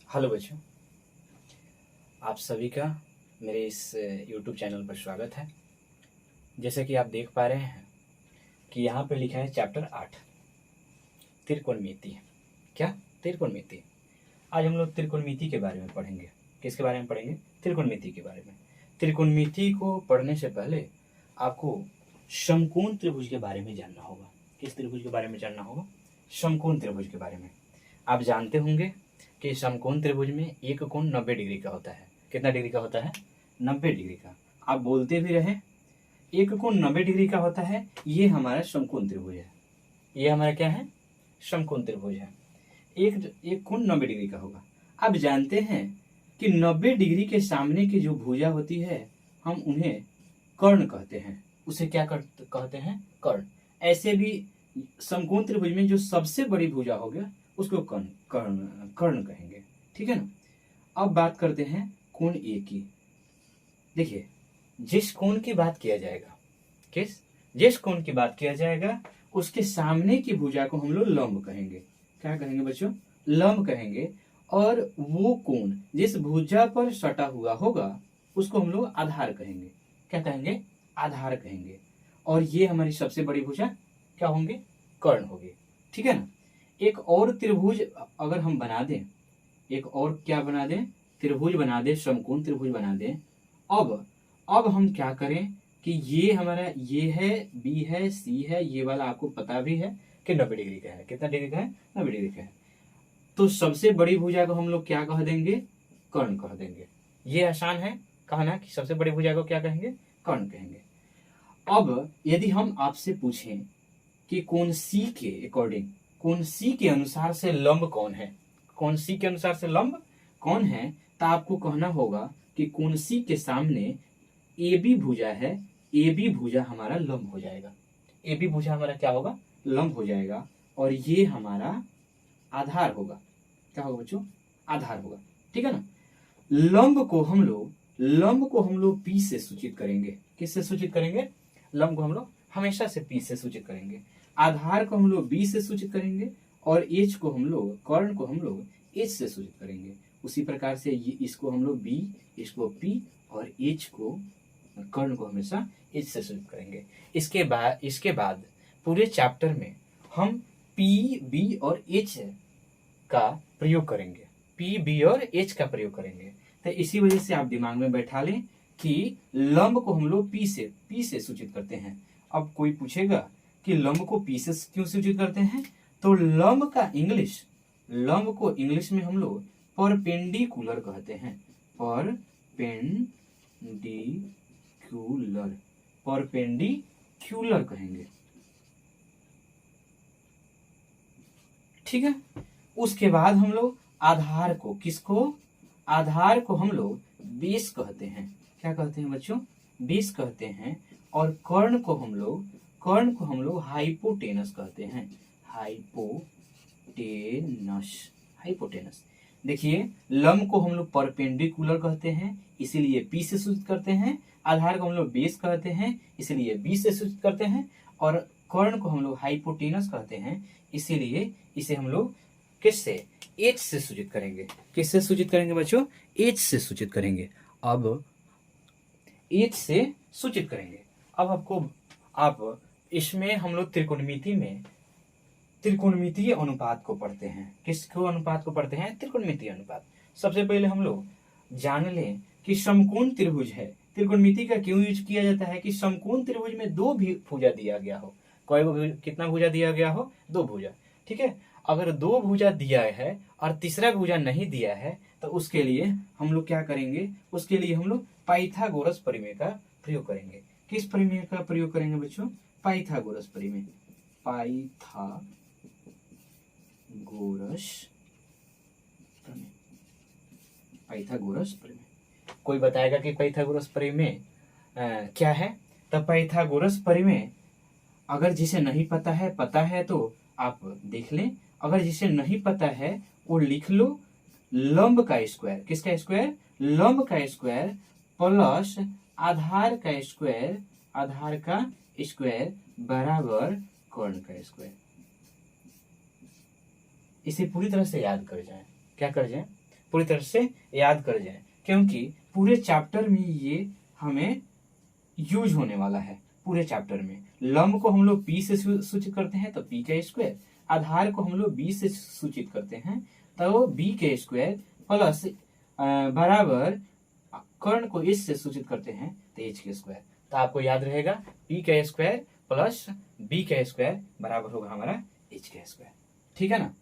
Hello बच्चों, आप सभी का मेरे इस YouTube चैनल पर स्वागत है। जैसे कि आप देख पा रहे हैं कि यहाँ पे लिखा है चैप्टर 8 त्रिकोणमिति। क्या? त्रिकोणमिति। आज हम लोग त्रिकोणमिति के बारे में पढ़ेंगे। किसके बारे में पढ़ेंगे? त्रिकोणमिति के बारे में। त्रिकोणमिति को पढ़ने से पहले आपको समकोण त्रिभुज के बारे में जानना होगा। किस त्रिभुज के बारे में जानना होगा? समकोण त्रिभुज के बारे में। आप जानते होंगे कि समकोण त्रिभुज में एक कोण 90 डिग्री का होता है। कितना डिग्री का होता है? 90 डिग्री का। आप बोलते भी रहे एक कोण 90 डिग्री का होता है। ये हमारा समकोण त्रिभुज है। ये हमारा क्या है? समकोण त्रिभुज है। एक कोण 90 डिग्री का होगा। आप जानते हैं कि 90 डिग्री के सामने की जो भुजा होती है हम उन्हें कर्ण कहते हैं। उसे क्या कहते हैं? कर्ण। ऐसे भी समकोण त्रिभुज में जो सबसे बड़ी भुजा होगी उसको कर्ण कहेंगे। ठीक है ना। अब बात करते हैं कोण ए की। देखिए, जिस कोण की बात किया जाएगा, जिस कोण की बात किया जाएगा उसके सामने की भुजा को हम लोग लंब कहेंगे। क्या कहेंगे बच्चों? लंब कहेंगे। और वो कोण जिस भुजा पर सटा हुआ होगा उसको हम लोग आधार कहेंगे। क्या कहेंगे? आधार कहेंगे। और ये हमारी सबसे बड़ी भुजा क्या होंगे? कर्ण होगी। ठीक है ना। एक और त्रिभुज अगर हम बना दें, एक और क्या बना दें? त्रिभुज बना दें, समकोण त्रिभुज बना दें। अब हम क्या करें कि ये हमारा ये है, बी है, सी है, ये वाला आपको पता भी है कि 90 डिग्री का है। कितना डिग्री का है? 90 डिग्री का है। तो सबसे बड़ी भुजा को हम लोग क्या कह देंगे? कर्ण कह देंगे। ये आसान है कहना कि सबसे बड़ी भुजा को क्या कहेंगे? कर्ण कहेंगे। अब यदि हम आपसे पूछें कि कोण सी के अकॉर्डिंग, कोण सी के अनुसार से लंब कौन है, कोण सी के अनुसार से लंब कौन है, तो आपको कहना होगा कि कोण सी के सामने ए बी भुजा है। ए बी भुजा हमारा लंब हो जाएगा। ए बी भुजा हमारा क्या होगा? लंब हो जाएगा। और ये हमारा आधार होगा। क्या होगा बच्चों? आधार होगा। ठीक है ना। लंब को हम लोग पी से सूचित करेंगे। किससे सूचित करेंगे? लंब को हम लोग हमेशा से पी से सूचित करेंगे। आधार को हम लोग बी से सूचित करेंगे। और एच को हम लोग, कर्ण को हम लोग एच से सूचित करेंगे। उसी प्रकार से ये इसको हम लोग बी, इसको पी और एच को, कर्ण को हमेशा एच से सूचित करेंगे। इसके बाद पूरे चैप्टर में हम पी, बी और एच का प्रयोग करेंगे। पी, बी और एच का प्रयोग करेंगे। तो इसी वजह से आप दिमाग में बैठा लें कि लंब को हम लोग पी से सूचित करते हैं। अब कोई पूछेगा कि लंब को पी से क्यों सूचित करते हैं, तो लंब को इंग्लिश में हम लोग परपेंडिकुलर कहते हैं। परपेंडिकुलर कहेंगे। ठीक है। उसके बाद हम लोग आधार को, किसको? आधार को हम लोग बेस कहते हैं। क्या कहते हैं बच्चों? बेस कहते हैं। और कर्ण को हम लोग हाइपोटेनस कहते हैं। हाइपोटेनस। देखिए, लंब को हम लोग परपेंडिकुलर कहते हैं, इसीलिए पी से सूचित करते हैं। आधार को हम लोग बेस कहते हैं, इसीलिए बी से सूचित करते हैं। और कर्ण को हम लोग हाइपोटेनस कहते हैं, इसीलिए इसे हम लोग किससे? एच से सूचित करेंगे। किससे सूचित करेंगे बच्चों? एच से सूचित करेंगे। अब एच से सूचित करेंगे। अब आप इसमें हम लोग त्रिकोणमितीय अनुपात को पढ़ते हैं। किसको अनुपात को पढ़ते हैं? त्रिकोणमितीय अनुपात। सबसे पहले हम लोग जान लें कि समकोण त्रिभुज है। त्रिकोणमिति का क्यों यूज किया जाता है? कि समकोण त्रिभुज में दो भी भुजा दिया गया हो। कितना भुजा दिया गया हो? दो भुजा। ठीक है। अगर दो भुजा दिया है और तीसरा भुजा नहीं दिया है तो उसके लिए हम लोग क्या करेंगे? उसके लिए हम लोग पाइथागोरस प्रमेय का प्रयोग करेंगे। किस प्रमेय का प्रयोग करेंगे बच्चों? पाइथागोरस प्रमेय। पाइथागोरस प्रमेय। कोई बताएगा कि पाइथागोरस प्रमेय क्या है? तो पाइथागोरस प्रमेय अगर जिसे नहीं पता है तो आप देख लें। अगर जिसे नहीं पता है वो लिख लो। लंब का स्क्वायर, किसका स्क्वायर? लंब का स्क्वायर प्लस आधार का स्क्वायर बराबर कर्ण का स्क्वायर। इसे पूरी तरह से याद कर जाए। क्या कर जाए? पूरी तरह से याद कर जाए, क्योंकि पूरे चैप्टर में ये हमें यूज होने वाला है। पूरे चैप्टर में लंब को हम लोग पी से सूचित करते हैं तो पी का स्क्वायर, आधार को हम लोग बी से सूचित करते हैं तो बी के स्क्वायर प्लस बराबर कर्ण को इस से सूचित करते हैं तो एच के स्क्वायर। तो आपको याद रहेगा पी का स्क्वायर प्लस बी का स्क्वायर बराबर होगा हमारा एच का स्क्वायर। ठीक है ना।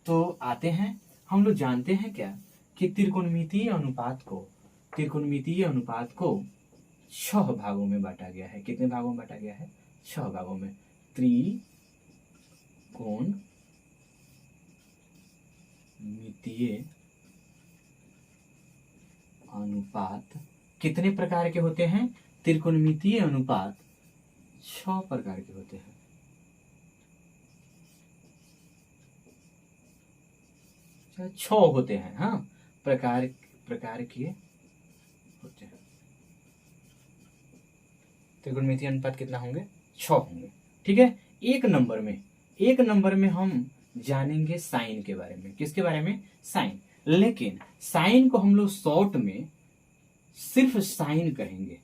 तो आते हैं, हम लोग जानते हैं क्या कि त्रिकोणमितीय अनुपात को 6 भागों में बांटा गया है। कितने भागों में बांटा गया है? 6 भागों में। त्रिकोणमितीय अनुपात कितने प्रकार के होते हैं? त्रिकोणमितीय अनुपात 6 प्रकार के होते हैं। छह होते हैं, हाँ, प्रकार के होते हैं। त्रिकोणमितीय अनुपात कितना होंगे? 6 होंगे। ठीक है। एक नंबर में हम जानेंगे साइन के बारे में। किसके बारे में? साइन। लेकिन साइन को हम लोग शॉर्ट में सिर्फ साइन कहेंगे।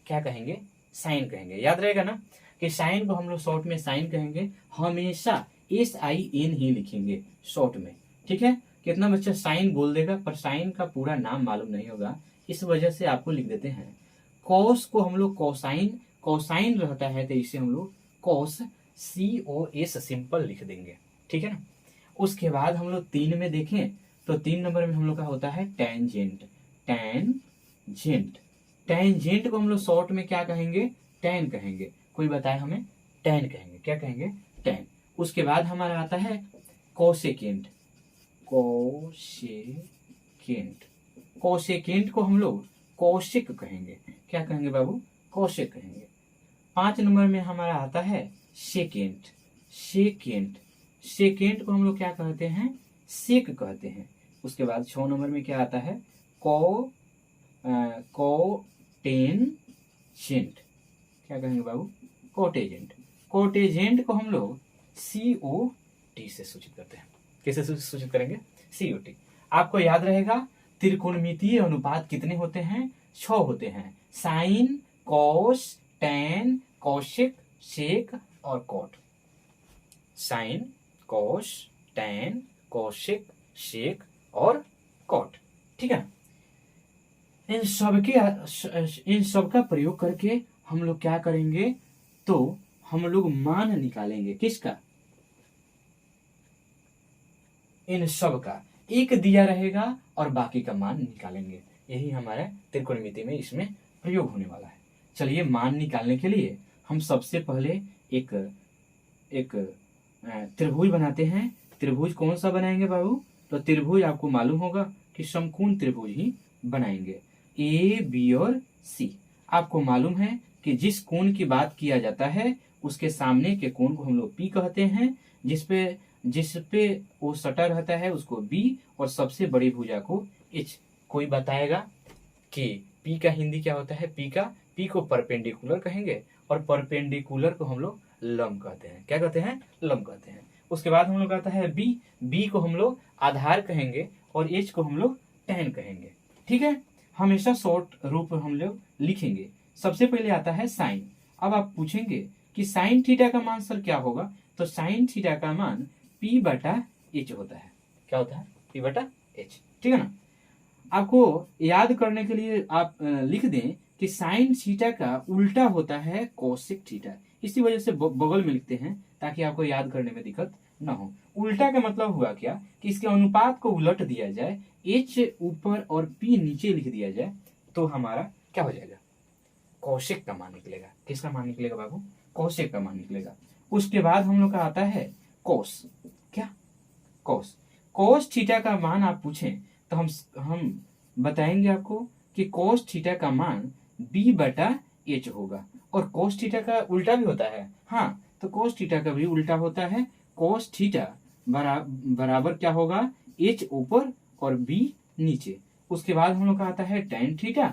क्या कहेंगे? साइन कहेंगे। याद रहेगा ना कि साइन को हम लोग शॉर्ट में साइन कहेंगे। हमेशा SIN ही लिखेंगे शॉर्ट में। ठीक है। कितना बच्चा साइन बोल देगा पर साइन का पूरा नाम मालूम नहीं होगा, इस वजह से आपको लिख देते हैं। कॉस को हम लोग कोसाइन रहता है तो इसे हम लोग कॉस COS सिंपल लिख देंगे। ठीक है ना। उसके बाद हम लोग 3 में देखें तो 3 नंबर में हम लोग का होता है टेंजेंट। टेंजेंट को हम लोग शॉर्ट में क्या कहेंगे? टेन कहेंगे। कोई बताए हमें? टेन कहेंगे। क्या कहेंगे? टेन। उसके बाद हमारा आता है कोसेकेंट को हम लोग कौशिक कहेंगे। क्या कहेंगे बाबू? कौशिक कहेंगे। 5 नंबर में हमारा आता है सेकेंट को हम लोग क्या कहते हैं? सेक कहते हैं। उसके बाद 6 नंबर में क्या आता है? कोटेंजेंट। क्या कहेंगे बाबू? कोटेजेंट को हम लोग COT से सूचित करते हैं। कैसे सूचित करेंगे? COT। आपको याद रहेगा त्रिकोणमितीय अनुपात कितने होते हैं? 6 होते हैं। Sine, cos, tan, cosec, sec और cot. Sine, cos, tan, cosec, sec और कॉट। ठीक है। इन सब का प्रयोग करके हम लोग क्या करेंगे? तो हम लोग मान निकालेंगे। किसका? इन सब का एक दिया रहेगा और बाकी का मान निकालेंगे। यही हमारे त्रिकोणमिति में इसमें प्रयोग होने वाला है। चलिए, मान निकालने के लिए हम सबसे पहले एक त्रिभुज बनाते हैं। त्रिभुज कौन सा बनाएंगे बाबू? तो त्रिभुज आपको मालूम होगा कि समकोण त्रिभुज ही बनाएंगे। A, B और C। आपको मालूम है कि जिस कोण की बात किया जाता है उसके सामने के कोण को हम लोग P कहते हैं। जिसपे वो सटा रहता है उसको B और सबसे बड़ी भुजा को H। कोई बताएगा कि P का हिंदी क्या होता है? P को परपेंडिकुलर कहेंगे और परपेंडिकुलर को हम लोग लंब कहते हैं। क्या कहते हैं? लंब कहते हैं। उसके बाद हम लोग आता है B को हम लोग आधार कहेंगे और H को हम लोग टैन कहेंगे। ठीक है। हमेशा शॉर्ट रूप हम लोग लिखेंगे। सबसे पहले आता है साइन। अब आप पूछेंगे कि साइन थीटा का मान सर क्या होगा? तो साइन थीटा का मान P/H होता है। क्या होता है? P/H। ठीक है ना। आपको याद करने के लिए आप लिख दें कि साइन थीटा का उल्टा होता है कोसेक थीटा। इसी वजह से बगल में लिखते हैं ताकि आपको याद करने में दिक्कत ना हो। उल्टा का मतलब हुआ क्या कि इसके अनुपात को उलट दिया जाए, H ऊपर और P नीचे लिख दिया जाए तो हमारा क्या हो जाएगा? कोसेक का मान निकलेगा। किसका मान निकलेगा बाबू? कोसेक का मान निकलेगा। उसके बाद हम लोग का आता है कोस। क्या? कोस थीटा का मान आप पूछें तो हम बताएंगे आपको कि कोस थीटा का मान B/H होगा। और कोस थीटा का उल्टा भी होता है। हाँ, तो कोस थीटा का भी उल्टा होता है। कोस थीटा बराबर क्या होगा? H ऊपर और B नीचे। उसके बाद हम लोग का आता है टैन थीटा।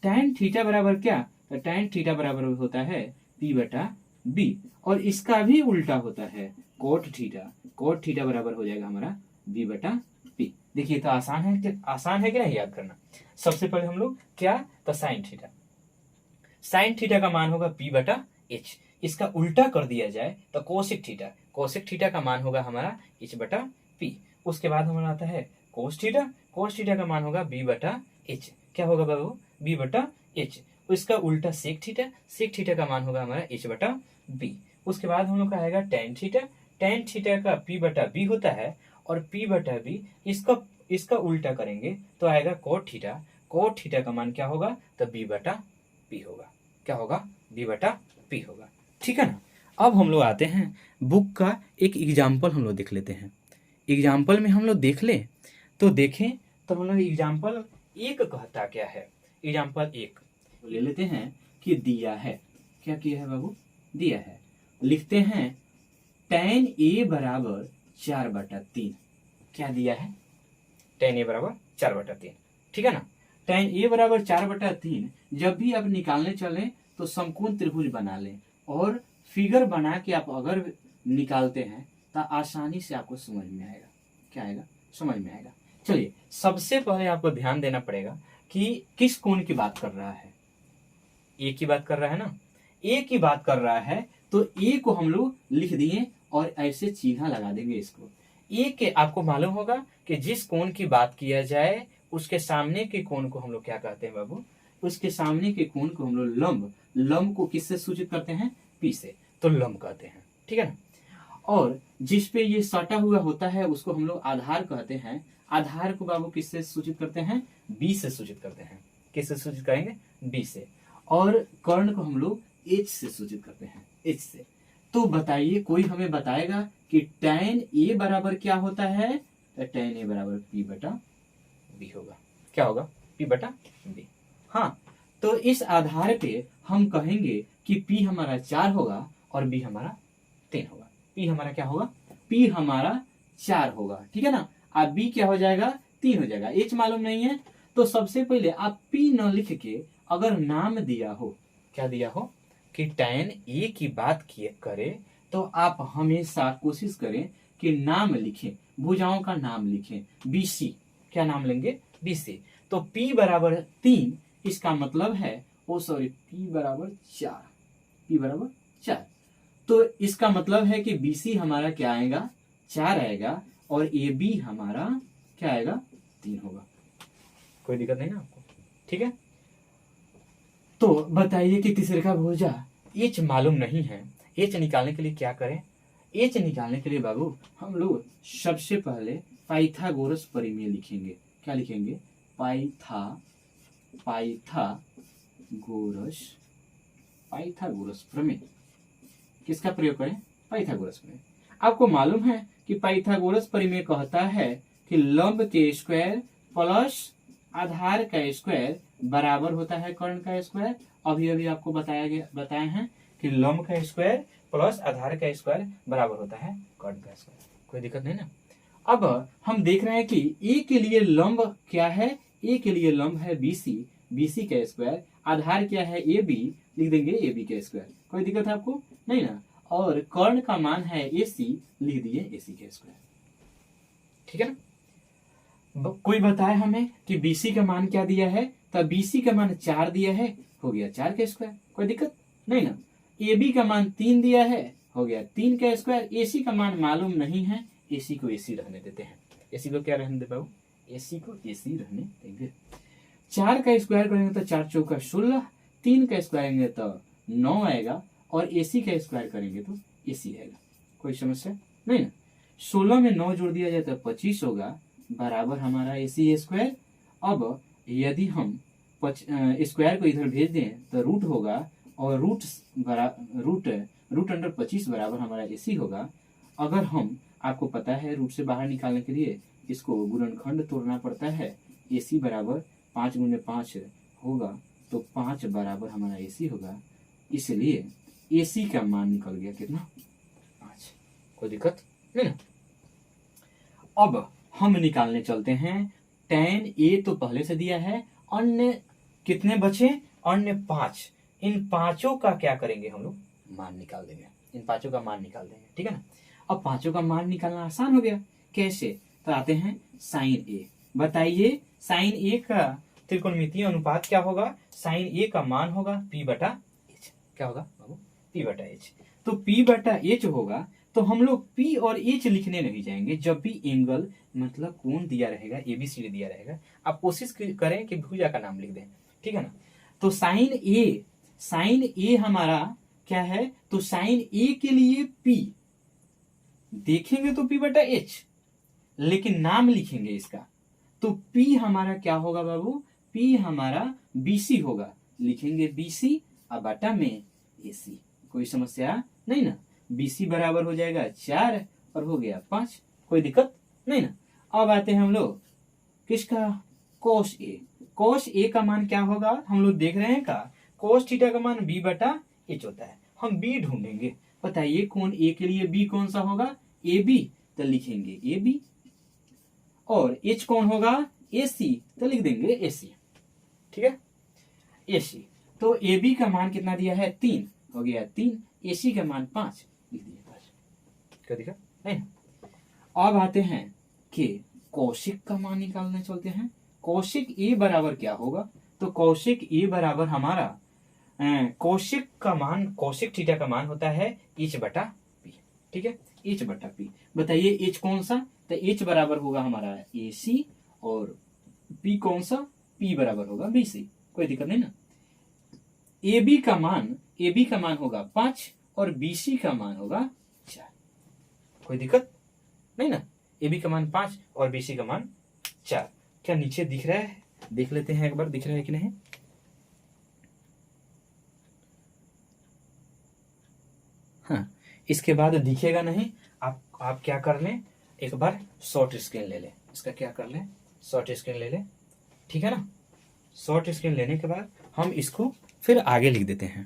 टैन थीटा बराबर क्या? तो टैन थीटा बराबर होता है P/B और इसका भी उल्टा होता है कोट थीटा। कोट थीटा बराबर हो जाएगा हमारा B/P। देखिए तो आसान है कि नहीं याद करना। सबसे पहले हम लोग क्या, तो साइन थीटा, साइन थीटा का मान होगा पी बटा एच। इसका उल्टा कर दिया जाए तो कोसेक थीटा, कोसेक थीटा का मान होगा हमारा एच बटा पी। उसके बाद हमारा आता है कोस थीटा, कोस थीटा का मान होगा बी बटा एच। क्या होगा बाबू, बी बटा एच। इसका उल्टा सेक थीटा, सेक थीटा का मान होगा हमारा एच बटा बी। उसके बाद हम लोग का आएगा टेन थीटा, टेन थीटा का पी बटा बी होता है, और पी बटा बी इसका उल्टा करेंगे तो आएगा कोट थीटा, कोट थीटा का मान क्या होगा, तो बी बटा पी होगा। क्या होगा, बी बटा पी होगा। ठीक है ना। अब हम लोग आते हैं बुक का एक एग्जाम्पल हम लोग देख लेते हैं। एग्जाम्पल में हम लोग देख ले तो देखें तो हम लोग एग्जाम्पल एक कहता क्या है। एग्जाम्पल एक ले लेते हैं कि दिया है, क्या किया है बाबू, दिया है। लिखते हैं tan a बराबर 4/3। क्या दिया है, tan a बराबर 4/3। ठीक है ना। tan a बराबर 4/3 जब भी आप निकालने चले तो समकोण त्रिभुज बना लें, और फिगर बना के आप अगर निकालते हैं तो आसानी से आपको समझ में आएगा। क्या आएगा, समझ में आएगा। चलिए सबसे पहले आपको ध्यान देना पड़ेगा कि किस कोण की बात कर रहा है। ए की बात कर रहा है ना, ए की बात कर रहा है तो ए को हम लोग लिख दिए और ऐसे चिन्ह लगा देंगे इसको। ए के आपको मालूम होगा कि जिस कोण की बात किया जाए उसके सामने के कोण को हम लोग क्या कहते हैं बाबू, उसके सामने के कोण को हम लोग लंब, लंब को किससे सूचित करते हैं, पी से, तो लंब कहते हैं। ठीक है ना। और जिस पे ये सटा हुआ होता है उसको हम लोग आधार कहते हैं। आधार को बाबू किससे सूचित करते हैं, बी से सूचित करते हैं। किससे सूचित करेंगे, बी से। और कर्ण को हम लोग एच से सूचित करते हैं, एच से। तो बताइए कोई हमें बताएगा कि tan a बराबर क्या होता है, तो tan a बराबर p बटा b होगा। क्या होगा, p बटा b। हाँ, तो इस आधार पे हम कहेंगे कि p हमारा 4 होगा और b हमारा 3 होगा। p हमारा क्या होगा, p हमारा 4 होगा। ठीक है ना। अब b क्या हो जाएगा, 3 हो जाएगा। h मालूम नहीं है तो सबसे पहले आप p न लिख के अगर नाम दिया हो, क्या दिया हो कि tan a की बात किए करे तो आप हमेशा कोशिश करें कि नाम लिखें, भुजाओं का नाम लिखें। BC, क्या नाम लेंगे, BC। तो P बराबर 3, इसका मतलब है P बराबर 4, P बराबर 4। तो इसका मतलब है कि BC हमारा क्या आएगा, 4 आएगा, और AB हमारा क्या आएगा, 3 होगा। कोई दिक्कत नहीं ना आपको। ठीक है। तो बताइए कि तीसरे का भुजा एच मालूम नहीं है, एच निकालने के लिए क्या करें। एच निकालने के लिए बाबू हम लोग सबसे पहले पाइथागोरस प्रमेय लिखेंगे। क्या लिखेंगे, पाइथागोरस प्रमेय। किसका प्रयोग करें, पाइथागोरस प्रमेय। आपको मालूम है कि पाइथागोरस प्रमेय कहता है कि लंब के स्क्वायर प्लस आधार का स्क्वायर बराबर होता है कर्ण का स्क्वायर। अभी अभी आपको बताए हैं कि लंब का स्क्वायर प्लस आधार का स्क्वायर बराबर होता है कर्ण का स्क्वायर। कोई दिक्कत नहीं ना। अब हम देख रहे हैं कि ए के लिए लंब क्या है, ए के लिए लंब है BC, BC का स्क्वायर। आधार क्या है, AB, लिख देंगे AB का स्क्वायर। कोई दिक्कत है आपको नहीं ना। और कर्ण का मान है AC, लिख दिए AC का स्क्वायर। ठीक है ना। कोई बताए हमें कि BC का मान क्या दिया है, तो BC का मान 4 दिया है, हो गया 4 का स्क्वायर। कोई दिक्कत नहीं ना। AB का मान 3 दिया है, हो गया 3 का स्क्वायर। AC का मान मालूम नहीं है, AC को AC रहने देते हैं। AC को क्या रहने दे बाबू, AC को AC रहने देंगे। 4 का स्क्वायर करेंगे तो 4 चौका 16, 3 का स्क्वायर करेंगे तो 9 आएगा, और AC का स्क्वायर करेंगे तो AC आएगा। कोई समस्या नहीं ना। 16 में 9 जोड़ दिया जाए तो 25 होगा, बराबर हमारा AC स्क्वायर। अब यदि हम स्क्वायर को इधर भेज दें तो रूट होगा, और रूट अंडर 25 बराबर हमारा AC होगा। अगर हम, आपको पता है रूट से बाहर निकालने के लिए इसको गुणनखंड तोड़ना पड़ता है। AC बराबर 5 गुणे 5 होगा, तो 5 बराबर हमारा AC होगा। इसलिए AC का मान निकल गया कितना, 5। कोई दिक्कत नहीं ना। अब हम निकालने चलते हैं tan A तो पहले से दिया है, अन्य कितने बचे, अन्य 5। इन पांचों का क्या करेंगे, हम लोग मान निकाल देंगे। इन पांचों का मान निकाल देंगे। ठीक है ना। अब पांचों का मान निकालना आसान हो गया। कैसे, तो आते हैं साइन ए। बताइए साइन ए का त्रिकोणमितीय अनुपात क्या होगा? साइन ए का मान होगा पी बटा एच। क्या होगा बाबू? पी बटा एच। तो पी बटा एच होगा, तो हम लोग पी और एच लिखने नहीं जाएंगे। जब भी एंगल मतलब कोण दिया रहेगा, एबीसीडी दिया रहेगा, आप कोशिश करें कि भुजा का नाम लिख दें, ठीक है ना। तो साइन ए हमारा क्या है? तो साइन ए के लिए पी देखेंगे तो पी बटा एच, लेकिन नाम लिखेंगे इसका तो पी हमारा क्या होगा बाबू? पी हमारा बीसी होगा। लिखेंगे बीसी और बटा में एसी। कोई समस्या नहीं ना। बीसी बराबर हो जाएगा 4 और हो गया 5। कोई दिक्कत नहीं ना। अब आते हैं हम लोग किसका? कोस ए। कोस ए का मान क्या होगा? हम लोग देख रहे हैं का कोस थीटा का मान बी बटा एच होता है। हम बी ढूंढेंगे। बताइए कोण ए के लिए बी कौन सा होगा? A B. तो लिखेंगे ए बी। और एच कौन होगा? एसी। तो लिख देंगे एसी। ठीक है, एसी। तो ए बी का मान कितना दिया है? 3 हो गया 3। एसी का मान 5 लिख दिया 5। क्या दिखा? नहीं। अब आते हैं कि कौशिक का मान निकालने चलते हैं। कौशिक ए बराबर क्या होगा? तो कौशिक ए बराबर हमारा कौशिक का मान, कौशिक थीटा का मान होता है एच बटा पी। ठीक है, एच बटा पी। बताइए एच कौन सा? तो एच बराबर होगा हमारा ए सी और पी कौन सा? पी बराबर होगा बी सी। कोई दिक्कत नहीं ना। ए बी का मान होगा 5 और बी सी का मान होगा 4। कोई दिक्कत नहीं ना। ए बी का मान 5 और बी सी का मान 4। क्या नीचे दिख रहा है? देख लेते हैं एक बार, दिख रहा है कि नहीं। हाँ, इसके बाद दिखेगा नहीं। आप क्या कर लें, एक बार शॉर्ट स्क्रीन ले लें। इसका क्या कर लें, शॉर्ट स्क्रीन ले लें, ठीक है ना। शॉर्ट स्क्रीन लेने के बाद हम इसको फिर आगे लिख देते हैं।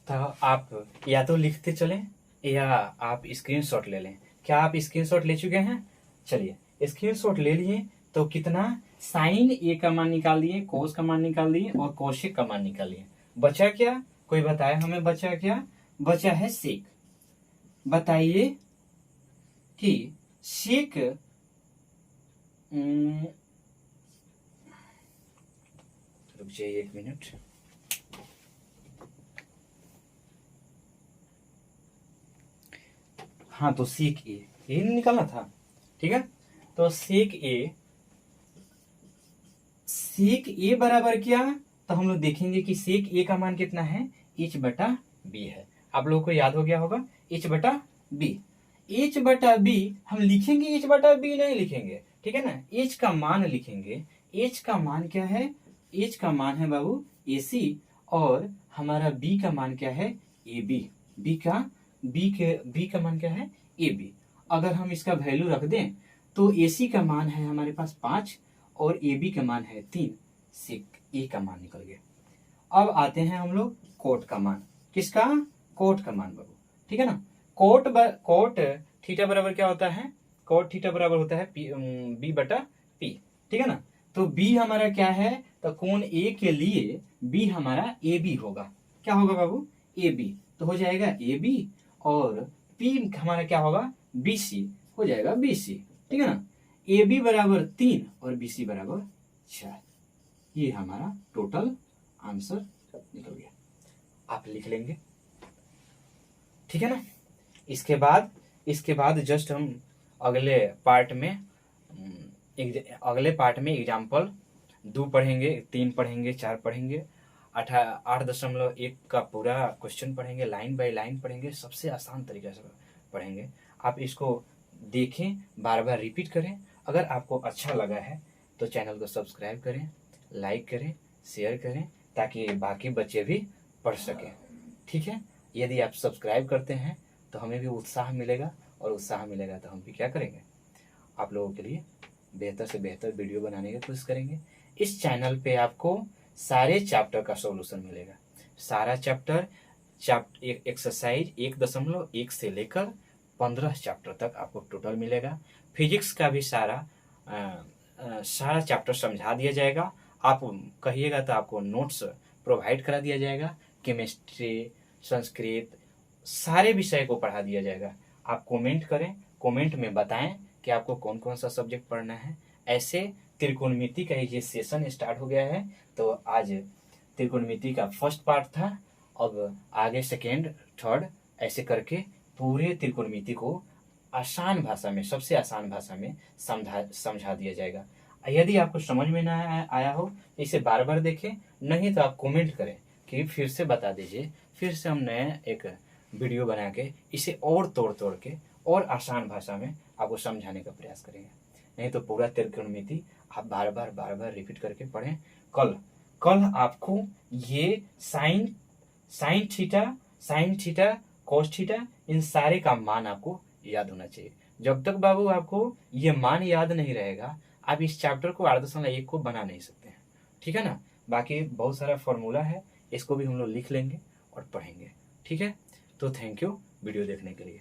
तो आप या तो लिखते चलें या आप स्क्रीनशॉट ले लें। क्या आप स्क्रीनशॉट ले चुके हैं? चलिए स्क्रीनशॉट ले लिए। तो कितना? साइन ए का मान निकाल दिए, कोस का मान निकाल दिए और कौशिक का मान निकाल लिए। बचा क्या? कोई बताए हमें बचा क्या? बचा है सेक। बताइए कि सेक रुक जाइए 1 मिनट। हाँ, तो सेक ए ये निकालना था, ठीक है। तो सेक ए बराबर क्या? तो हम लोग देखेंगे कि सेक ए का मान कितना है? एच बटा बी है। आप लोगों को याद हो गया होगा, एच बटा बी। एच बटा बी हम लिखेंगे, एच बटा बी नहीं लिखेंगे, ठीक है ना। एच का मान लिखेंगे। एच का मान क्या है? एच का मान है बाबू ए सी और हमारा बी का मान क्या है? A B. बी का मान क्या है? A B. अगर हम इसका वैल्यू रख दें तो ए सी का मान है हमारे पास 5 और ए बी का मान है 3। सेक ए का मान निकल गया। अब आते हैं हम लोग कोट का मान। किसका? कोट का मान बाबू, ठीक है ना। कोट थीटा बराबर क्या होता है? कोट थीटा बराबर होता है बी बटा पी, ठीक है ना। तो बी हमारा क्या है? तो कोण ए के लिए बी हमारा ए बी होगा। क्या होगा बाबू? ए बी। तो हो जाएगा ए बी और पी हमारा क्या होगा? बी सी हो जाएगा बी सी, ठीक है ना। ए बी बराबर 3 और बी सी बराबर 4। ये हमारा टोटल आंसर निकल गया। आप लिख लेंगे, ठीक है ना। इसके बाद जस्ट हम अगले पार्ट में एग्जाम्पल 2 पढ़ेंगे, 3 पढ़ेंगे, 4 पढ़ेंगे, 8.1 का पूरा क्वेश्चन पढ़ेंगे, लाइन बाय लाइन पढ़ेंगे, सबसे आसान तरीके से पढ़ेंगे। आप इसको देखें, बार बार रिपीट करें। अगर आपको अच्छा लगा है तो चैनल को सब्सक्राइब करें, लाइक करें, शेयर करें, ताकि बाकी बच्चे भी पढ़ सकें, ठीक है। यदि आप सब्सक्राइब करते हैं तो हमें भी उत्साह मिलेगा, और उत्साह मिलेगा तो हम भी क्या करेंगे, आप लोगों के लिए बेहतर से बेहतर वीडियो बनाने की कोशिश करेंगे। इस चैनल पे आपको सारे चैप्टर का सॉल्यूशन मिलेगा। सारा चैप्टर एक्सरसाइज 1.1 से लेकर 15 चैप्टर तक आपको टोटल मिलेगा। फिजिक्स का भी सारा चैप्टर समझा दिया जाएगा। आप कहिएगा तो आपको नोट्स प्रोवाइड करा दिया जाएगा। केमिस्ट्री, संस्कृत, सारे विषय को पढ़ा दिया जाएगा। आप कमेंट करें, कमेंट में बताएं कि आपको कौन कौन सा सब्जेक्ट पढ़ना है। ऐसे त्रिकोणमिति का ये सेशन स्टार्ट हो गया है। तो आज त्रिकोणमिति का फर्स्ट पार्ट था, अब आगे सेकेंड, थर्ड, ऐसे करके पूरे त्रिकोणमिति को आसान भाषा में, सबसे आसान भाषा में समझा दिया जाएगा। यदि आपको समझ में ना आया हो तो इसे बार बार देखें, नहीं तो आप कमेंट करें कि फिर से बता दीजिए। फिर से हम नया एक वीडियो बना के इसे और तोड़ के और आसान भाषा में आपको समझाने का प्रयास करेंगे। नहीं तो पूरा त्रिकोणमिति आप बार बार रिपीट करके पढ़ें। कल आपको ये sine theta cos theta in सारे का मान आपको याद होना चाहिए। जब तक बाबू आपको ये मान याद नहीं रहेगा, आप इस चैप्टर को 8.1 को बना नहीं सकते हैं। ठीक है ना। बाकी बहुत सारा फॉर्मूला है, इसको भी हम लोग लिख लेंगे और पढ़ेंगे। ठीक है। तो थैंक यू वीडियो देखने के लिए।